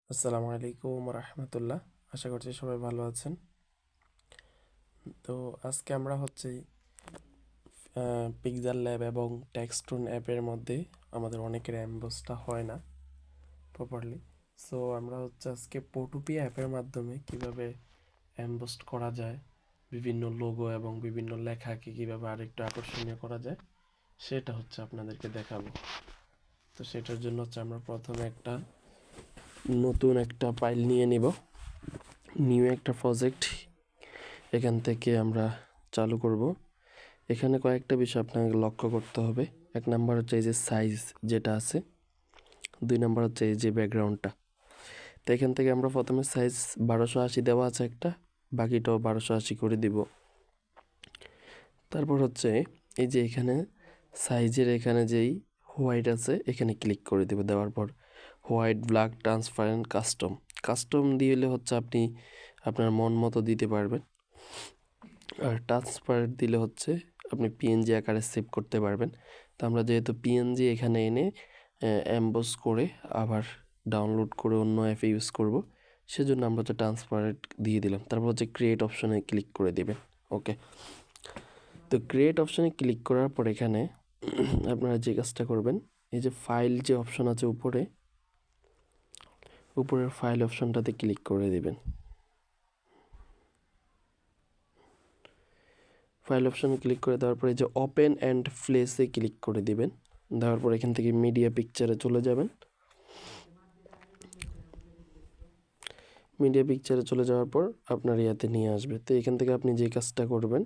আসসালামু আলাইকুম রহমতুল্লাহ। আশা করছি সবাই ভালো আছেন। তো আজকে আমরা পিক্সেল ল্যাব এবং টেক্সটুন অ্যাপের মধ্যে আমাদের অনেকের অ্যাম্বোসটা হয় না প্রপারলি। সো আমরা আজকে পটুপি অ্যাপের মাধ্যমে কিভাবে অ্যাম্বোস্ট করা যায়, বিভিন্ন লোগো এবং বিভিন্ন লেখাকে কিভাবে আরেকটু আকর্ষণীয় করা যায় সেটা আপনাদেরকে দেখাবো। তো সেটার জন্য আমরা প্রথমে নতুন একটা ফাইল নিয়ে নিব, নিউ একটা প্রজেক্ট এখান থেকে আমরা চালু করব। এখানে কয়েকটা বিষয় আপনাকে লক্ষ্য করতে হবে। এক নাম্বার হচ্ছে এই যে সাইজ যেটা আছে, দুই নাম্বার হচ্ছে এই যে ব্যাকগ্রাউন্ডটা। তো এখান থেকে আমরা প্রথমে সাইজ 1280 দেওয়া আছে একটা, বাকিটাও 1280 করে দিব। তারপর এই যে এখানে সাইজের এখানে যেই হোয়াইট আছে এখানে ক্লিক করে দেব। দেওয়ার পর হোয়াইট, ব্ল্যাক, ট্রান্সপারেন্ট, কাস্টম দিলে আপনি আপনার মন মতো দিতে পারবেন। আর ট্রান্সপারেন্ট দিলে আপনি পিএনজি আকারে সেভ করতে পারবেন। তো আমরা যেহেতু পিএনজি এখানে এনে এমবোস করে আবার ডাউনলোড করে অন্য অ্যাপে ইউজ করব, সেজন্য আমরা ট্রান্সপারেন্ট দিয়ে দিলাম। তারপর ক্রিয়েট অপশনে ক্লিক করে দেবেন। ওকে, তো ক্রিয়েট অপশনে ক্লিক করার পর এখানে আপনারা যে কাজটা করবেন, এই যে ফাইল যে অপশন আছে উপরের ফাইল অপশনটাতে ক্লিক করে দেবেন। ফাইল অপশনে ক্লিক করে দেওয়ার পরে যে ওপেন অ্যান্ড প্লেসে ক্লিক করে দিবেন। দেওয়ার পর এখান থেকে মিডিয়া পিকচারে চলে যাবেন। মিডিয়া পিকচারে চলে যাওয়ার পর আপনার ইয়াতে নিয়ে আসবে। তো এখান থেকে আপনি যে কাজটা করবেন,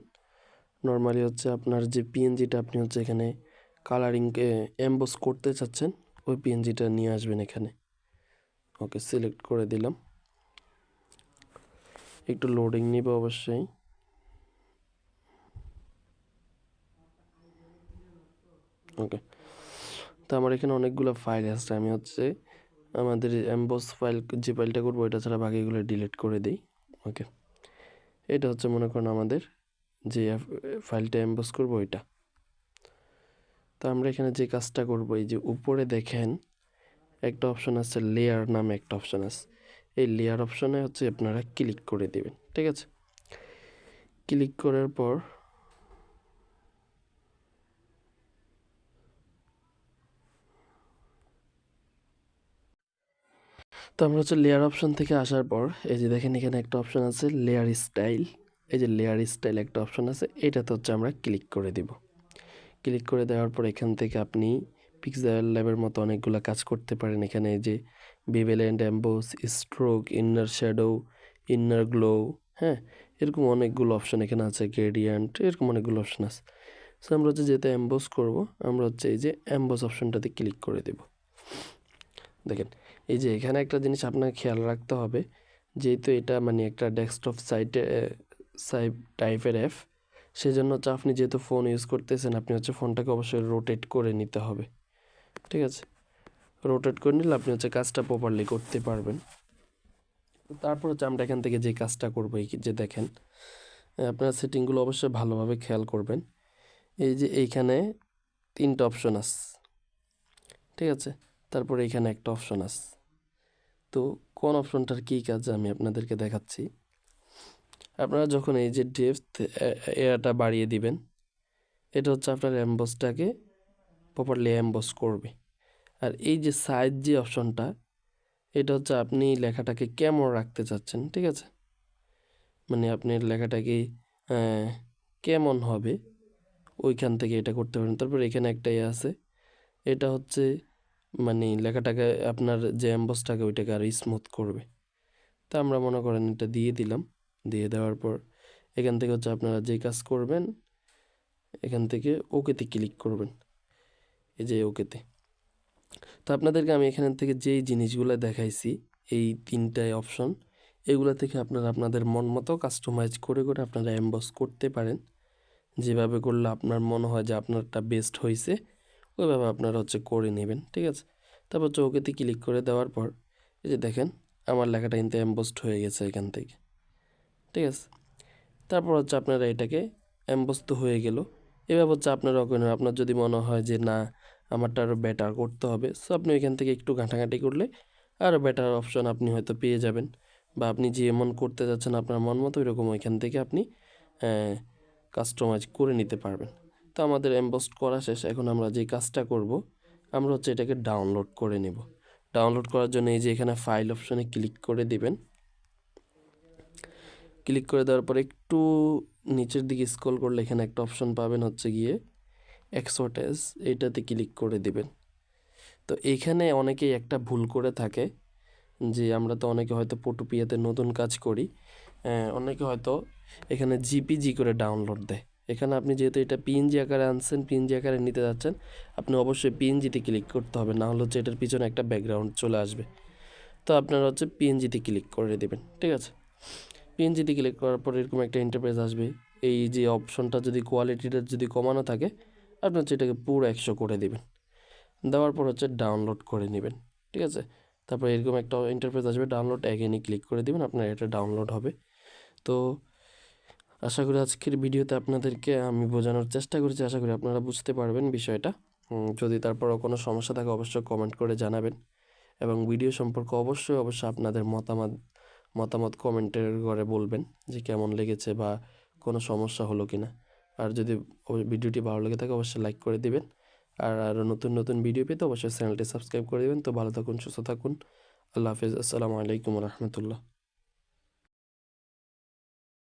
নর্মালি আপনার যে পিএনজিটা আপনি এখানে কালারিংকে এমবোস করতে চাচ্ছেন, ওই পিএনজিটা নিয়ে আসবেন এখানে। ওকে, সিলেক্ট করে দিলাম। একটু লোডিং নিবে অবশ্যই। ওকে, তো আমার এখানে অনেকগুলো ফাইল আছে। আমি আমাদের এমবোস ফাইল যে ফাইলটা করবো ওইটা ছাড়া বাকিগুলো ডিলিট করে দিই। ওকে, এটা মনে করেন আমাদের যে ফাইলটা এমবোস করবো ওইটা। তো আমরা এখানে যে কাজটা করবো, এই যে উপরে দেখেন একটা অপশন আছে, লেয়ার নামে একটা অপশন আছে। এই লেয়ার অপশনে আপনারা ক্লিক করে দেবেন। ঠিক আছে, ক্লিক করার পর তো আমরা লেয়ার অপশন থেকে আসার পর এই যে দেখেন এখানে একটা অপশন আছে লেয়ার স্টাইল। এই যে লেয়ার স্টাইল একটা অপশন আছে, এটাতে আমরা ক্লিক করে দিব। ক্লিক করে দেওয়ার পর এখান থেকে আপনি পিক্সেল ল্যাবের মতো অনেকগুলো কাজ করতে পারেন। এখানে এই যে bevel and emboss, stroke, inner shadow, inner glow, হ্যাঁ, এরকম অনেকগুলো অপশন এখানে আছে, গ্রেডিয়েন্ট, এরকম অনেকগুলো অপশন আছে। সো আমরা যেহেতু এমবোস করব, আমরা এই যে এমবোস অপশনটাতে ক্লিক করে দেব। দেখেন এই যে এখানে একটা জিনিস আপনাকে খেয়াল রাখতে হবে, যেহেতু এটা একটা ডেস্কটপ টাইপের অ্যাপ, সেজন্য আপনি যেহেতু ফোন ইউজ করতেছেন, আপনি ফোনটাকে অবশ্যই রোটেট করে নিতে হবে। ঠিক আছে, রোটেট করে নিলে আপনি কাজটা প্রপারলি করতে পারবেন। তারপর আমরা এখান থেকে যে কাজটা করবো, এই যে দেখেন আপনার সেটিংগুলো অবশ্যই ভালোভাবে খেয়াল করবেন। এই যে এইখানে 3টা অপশন আছে, ঠিক আছে, তারপর এখানে একটা অপশন আছে। তো কোন অপশনটার কী কাজ আমি আপনাদেরকে দেখাচ্ছি। আপনারা যখন এই যে ডেপথ এরিয়াটা বাড়িয়ে দিবেন, এটা আপনার এমবোসটাকে প্রপারলি এমবোস করবে। আর এই যে সাইজ যে অপশনটা, এটা আপনি লেখাটাকে কেমন রাখতে চাচ্ছেন। ঠিক আছে, আপনি লেখাটাকে কেমন হবে ওইখান থেকে এটা করতে পারেন। তারপর এখানে একটা আছে, এটা লেখাটাকে আপনার যে এমবোসটাকে ওইটাকে আর স্মুথ করবে। তা আমরা মনে করেন এটা দিয়ে দিলাম। দিয়ে দেওয়ার পর এখান থেকে আপনারা যে কাজ করবেন, এখান থেকে ওকেতে ক্লিক করবেন। এই যে ওকেতে। তো আপনাদেরকে আমি এখান থেকে যেই জিনিসগুলো দেখাইছি, এই 3টায় অপশন, এগুলো থেকে আপনারা আপনাদের মন মতো কাস্টমাইজ করে করে আপনারা এমবস করতে পারেন। যেভাবে করলে আপনার মনে হয় যে আপনারটা বেস্ট হয়েছে, ওইভাবে আপনারা করে নেবেন। ঠিক আছে, তারপর ওকেতে ক্লিক করে দেওয়ার পর এই যে দেখেন আমার লেখাটা কিন্তু এমবসড হয়ে গেছে এখান থেকে। ঠিক আছে, তারপর আপনারা এটাকে এমবস তো হয়ে গেল। এভাবে আপনারা আপনার যদি মনে হয় যে না আমারটা আরও বেটার করতে হবে, সো আপনি ওইখান থেকে একটু ঘাঁটাঘাঁটি করলে আরও বেটার অপশন আপনি হয়তো পেয়ে যাবেন, বা আপনি যে এমন করতে যাচ্ছেন আপনার মন মতো ওইরকম ওইখান থেকে আপনি কাস্টমাইজ করে নিতে পারবেন। তো আমাদের এমবসড করা শেষ। এখন আমরা যে কাজটা করব, আমরা হচ্ছে এটাকে ডাউনলোড করে নেব। ডাউনলোড করার জন্য এই যে এখানে ফাইল অপশনে ক্লিক করে দিবেন। ক্লিক করে দেওয়ার পর একটু নিচের দিকে স্ক্রল করলে এখানে একটা অপশন পাবেন হচ্ছে গিয়ে এক্সপোর্ট অ্যাজ, এইটাতে ক্লিক করে দিবেন। তো এইখানে অনেকেই একটা ভুল করে থাকে যে আমরা তো অনেকে হয়তো পটুপিয়াতে নতুন কাজ করি, অনেকে হয়তো এখানে জিপিজি করে ডাউনলোড দেয়। এখানে আপনি যেহেতু এটা পিএনজি আকারে আনছেন, পিএনজি আকারে নিতে যাচ্ছেন, আপনি অবশ্যই পিএনজিতে ক্লিক করতে হবে, না হলে হচ্ছে এটার পিছনে একটা ব্যাকগ্রাউন্ড চলে আসবে। তো আপনারা হচ্ছে পিএনজিতে ক্লিক করে দেবেন, ঠিক আছে। পিএনজিতে ক্লিক করার পর এরকম একটা ইন্টারফেস আসবে। এই যে অপশনটা যদি কোয়ালিটিটা যদি কমানো থাকে, আপনি হচ্ছে এটাকে পুরো 100 করে দেবেন। দেওয়ার পর হচ্ছে ডাউনলোড করে নেবেন, ঠিক আছে। তারপর এরকম একটা ইন্টারফেস আসবে, ডাউনলোড অ্যাগেনই ক্লিক করে দেবেন, আপনার এটা ডাউনলোড হবে। তো আশা করি আজকের ভিডিওতে আপনাদেরকে আমি বোঝানোর চেষ্টা করেছি, আশা করি আপনারা বুঝতে পারবেন বিষয়টা। যদি তারপরও কোনো সমস্যা থাকে অবশ্যই কমেন্ট করে জানাবেন, এবং ভিডিও সম্পর্কে অবশ্যই আপনাদের মতামত কমেন্টের ঘরে বলবেন যে কেমন লেগেছে বা কোনো সমস্যা হলো কি না। আর যদি ভিডিওটি ভালো লেগে থাকে অবশ্যই লাইক করে দিবেন। আর আরও নতুন নতুন ভিডিও পেতে অবশ্যই চ্যানেলটি সাবস্ক্রাইব করে দেবেন। তো ভালো থাকুন, সুস্থ থাকুন, আল্লাহ হাফেজ, আসসালামু আলাইকুম রহমতুল্লাহ।